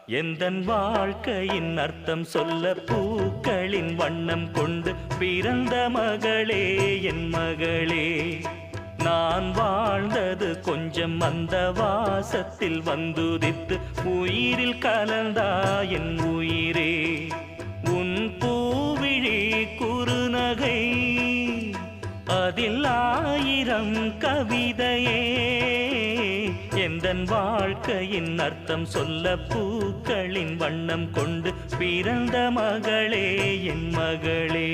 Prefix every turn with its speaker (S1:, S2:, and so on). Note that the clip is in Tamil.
S1: எந்தன் வாழ்க்கையின் அர்த்தம் சொல்ல பூக்களின் வண்ணம் கொண்டு பிறந்த மகளே என் மகளே. நான் வாழ்ந்தது கொஞ்சம் அந்த வாசத்தில் வந்துதித்து உயிரில் கலந்தா என் உயிரே. உன் பூவிழி குறுநகை அதில் ஆயிரம் கவிதையே. எந்தன் வாழ்க்கையின் அர்த்தம் சொல்ல பூக்களின் வண்ணம் கொண்டு பிறந்த மகளே என் மகளே.